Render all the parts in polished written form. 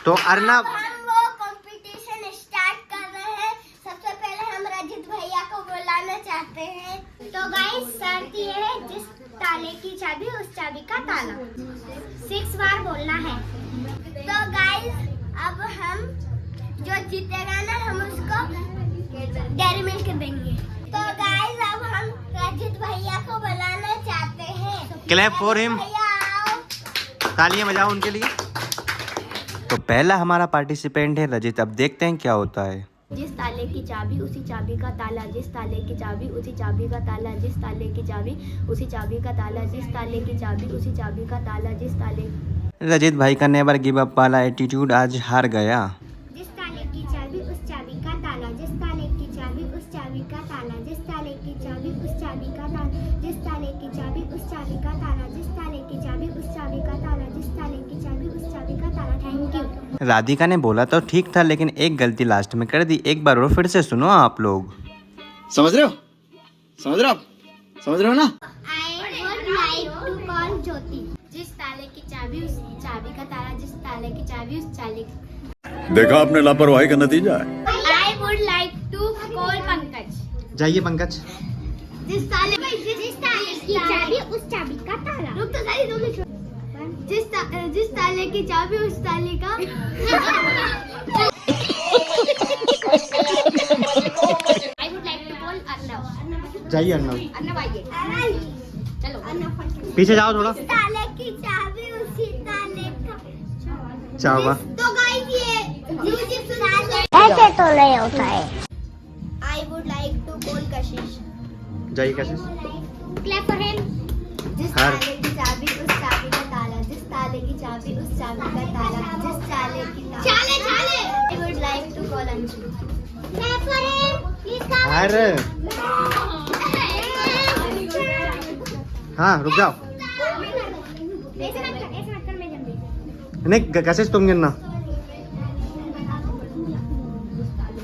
तो अर्नब हम वो कंपटीशन स्टार्ट कर रहे हैं। सबसे पहले हम रजित भैया को बुलाना चाहते हैं। तो गाइस शर्त ये है, जिस ताले की चाबी उस चाबी का ताला 6 बार बोलना है। तो गाइस अब हम जो जीतेगा ना हम उसको डेयरी मिल्क देंगे। तो गाइस अब हम रजित भैया को बुलाना चाहते हैं। क्लैप फॉर हिम, भैया आओ। तालियां बजाओ उनके लिए। तो पहला हमारा पार्टिसिपेंट है रजित। अब देखते हैं क्या होता है। जिस ताले की चाबी उसी चाबी का ताला, जिस ताले की चाबी उसी चाबी का ताला, जिस ताले की चाबी उसी चाबी का ताला, जिस ताले की चाबी उसी चाबी का ताला, जिस ताले रजित भाई का नेवर गिव अप वाला एटीट्यूड आज हार गया। जिस ताले की चाबी उस चाबी का ताला, जिस ताले की चाबी उस चाबी का ताला, जिस ताले की चाबी उस चाबी का ताला, जिस ताले की चाबी उस चाबी का ताला, जिस ताले की चाबी उस चाबी का ताला, जिस ताले की चाबी उस चाबी का ताला। Thank you. राधिका ने बोला तो ठीक था, लेकिन एक गलती लास्ट में कर दी। एक बार और फिर से सुनो आप लोग। समझ रहे हो? समझ रहे हो आप? समझ रहे हो ना? I would like to call ज्योति। जिस ताले की चाबी उस चाबी का ताला, जिस ताले की चाबी उस चाबी। देखा आपने लापरवाही का नतीजा है। I would like to call Pankaj. जाइए पंकज। जिस ताले की चाबी उस चाबी का ताला। रुक तो सारी 2 मिनट। जिस ताले की चाबी उस ताले का। I would like to call Arnav. जाइए अर्नब। अर्नव आइए। चलो पीछे जाओ थोड़ा। जिस ताले की चाबी उसी ताले का। चावा। तो गाइस ये ऐसे तो नहीं होता है। I would like to call कशिश। जाइए कशिश। Clap for him। जिस हर। ताले की चाबी उस चाबी का ताला, जिस ताले की चाबी उस चाबी का ताला, जिस ताले की चाले। I would like to call Anshu. Clap for him। Please come। हर। हाँ रुक जाओ। ऐसे मत कर मैं जल्दी। नहीं कशिश तुम गिनना।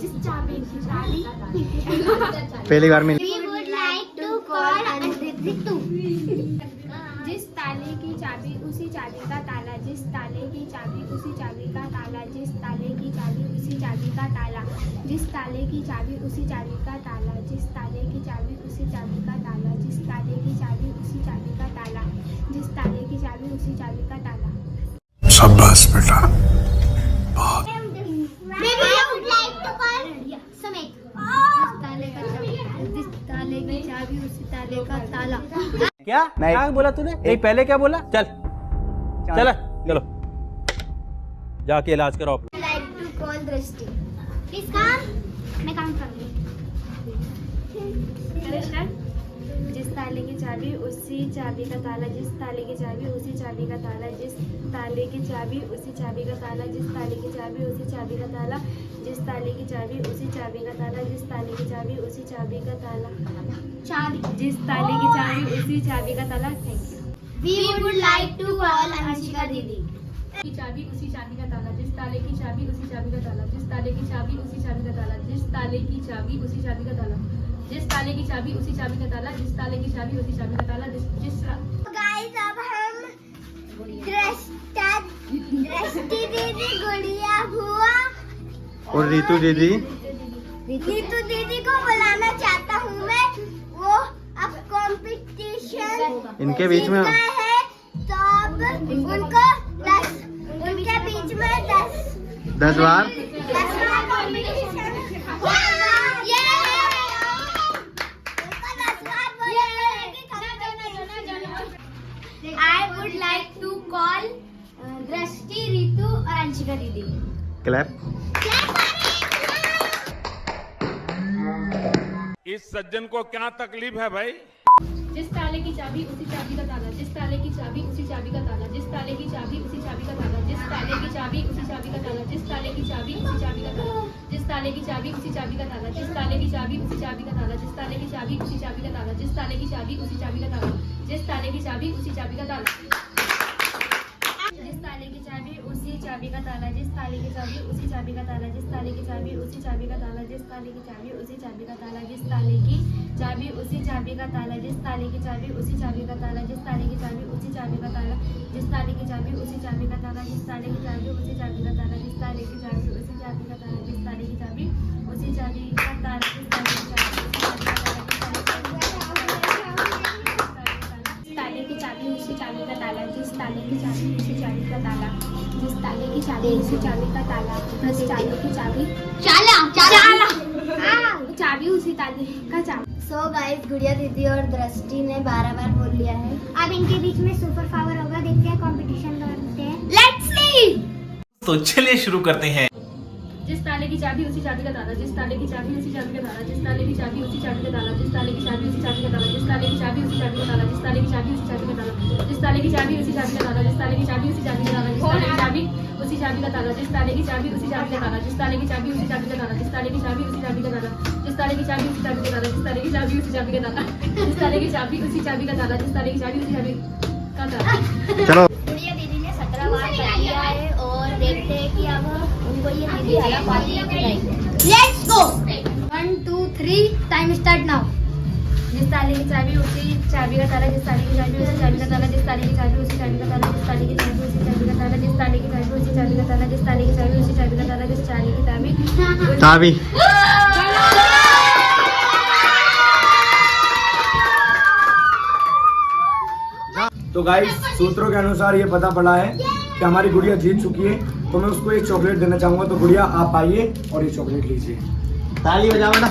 जिस चाबी की चाबी। पहली बार में। We would like to call Ritu. जिस ताले की चाबी उसी चाबी का ताला, जिस ताले की चाबी उसी चाबी का ताला, जिस ताले की चाबी उसी चाबी का ताला, जिस ताले की चाबी उसी चाबी का ताला, जिस ताले की चाबी उसी चाबी का ताला, जिस ताले की चाबी उसी चाबी का ताला, जिस ताले की चाबी उसी चाबी का ताला। शाबाश बेटा। Maybe I would like to call Sumit। जिस ताले की चाबी उसी ताले का ताला। क्या क्या बोला तूने? नहीं पहले क्या बोला? चल चल चलो जाके इलाज कराओ अपना। Like to call दृष्टि। Please come। मैं काम करूँगी। जिस ताले की चाबी उसी चाबी का ताला, जिस ताले की चाबी उसी चाबी का ताला, जिस ताले की चाबी उसी चाबी का ताला, जिस ताले की चाबी उसी चाबी का ताला, जिस ताले की चाबी उसी चाबी का ताला, जिस ताले की चाबी उसी चाबी का ताला, जिस ताले की चाबी उसी चाबी का ताला। Thank you. We would like to call Anshika दीदी। की चाबी उसी चाबी का ताला, जिस ताले की चाबी उसी चाबी का ताला, जिस ताले की चाबी उसी चाबी का ताला, जिस ताले की चाबी उसी चाबी का ताला, जिस ताले की चाबी उसी चाबी का ताला, जिस ताले की चाबी उसी चाबी का ताला, जिस गाइस अब हम दृष्टि दीदी, गुड़िया बुआ और रितु दीदी। नीतू दीदी को बुलाना चाहता हूँ मैं। वो अब कंपटीशन इनके बीच में है तो अब उनको 10 उनके बीच में 10 बार। 10 बार competition. I would like to call दृष्टि, रितु और अंशिका दीदी। क्लैप। इस सज्जन को क्या तकलीफ है भाई? जिस ताले की चाबी उसी चाबी का ताला, जिस ताले की चाबी उसी चाबी का ताला, जिस ताले की चाबी उसी चाबी का ताला, जिस ताले की चाबी उसी चाबी का ताला, जिस ताले की चाबी उसी चाबी का ताला, जिस ताले की चाबी उसी चाबी का ताला, जिस ताले की चाबी उसी चाबी का ताला, जिस ताले की चाबी उसी चाबी का ताला, जिस ताले की चाबी उसी चाबी का ताला, जिस ताले की चाबी उसी चाबी का ताला, जिस ताले की चाबी उसी चाबी का ताला, जिस ताले की चाबी उसी चाबी का ताला, जिस ताले की चाबी उसी चाबी का ताला, जिस ताले की चाबी उसी चाबी का ताला, जिस ताले की चाबी उसी चाबी का ताला, जिस ताले की चाबी उसी चाबी का ताला, जिस ताले की चाबी उसी चाबी का ताला, जिस ताले की चाबी उसी चाबी का ताला, जिस ताले की चाबी उसी चाबी का ताला, जिस ताले की चाबी उसी चाबी का ताला, जिस ताले की चाबी उसी चाबी का ताला, जिस ताले की चाबी ताले की चाबी उसी चाबी का ताला, जिस ताले की चाबी उसी चाबी का ताला, जिस ताले की चाबी उसी चाबी का ताला, जिस ताले की चाबी चाबी उसी ताले का चाबी। सो गाइस, गुड़िया दीदी और दृष्टि ने 12 बार बोल लिया है। अब इनके बीच में सुपर पावर होगा, देखते हैं कंपटीशन करते हैं। Let's see. तो चलिए शुरू करते हैं। जिस ताले की चाबी उसी चाबी का ताला, जिस ताले की चाबी उसी चाबी का ताला, जिस ताले की चाबी उसी चाबी का ताला, जिस ताले की चाबी उसी चाबी का ताला, जिस ताले की चाबी उसी चाबी का ताला, जिस ताले की चाबी उसी चाबी का ताला, जिस ताले की चाबी उसी चाबी का ताला, जिस ताले की चाबी उसी चाबी का ताला, जिस ताले की चाबी उसी चाबी का ताला, जिस ताले की चाबी उसी चाबी का ताला, जिस ताले की चाबी उसी चाबी का ताला, जिस ताले की चाबी उसी चाबी का ताला, जिस ताले की चाबी उसी चाबी का ताला, जिस ताले की चाबी उसी चाबी का ताला, जिस ताले की चाबी उसी चाबी का ताला, जिस ताले की चाबी उसी चाबी का ताला। चलो गुड़िया दीदी ने 17 बार कर लिया है और देखते हैं कि अब उनको ये दीदी हरा पाती है कि नहीं। Let's go. 1 2 3 time start now. जिस ताले की चाबी उसी चाबी का ताला, जिस ताले की चाबी उसी चाबी का ताला, जिस ताले की चाबी उसी चाबी का ताला, जिस ताले की चाबी उसी चाबी का ताला, जिस ताले की चाबी उसी चाबी का ताला, जिस ताले की चाबी उसी चाबी का ताला, जिस ताले की चाबी चाबी तो गाइस, सूत्रों के अनुसार ये पता पड़ा है कि हमारी गुड़िया जीत चुकी है, तो मैं उसको एक चॉकलेट देना चाहूंगा। तो गुड़िया आप आइए और ये चॉकलेट लीजिए। ताली बजाओ ना।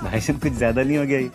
भाई साहब कुछ ज्यादा नहीं हो गया ये?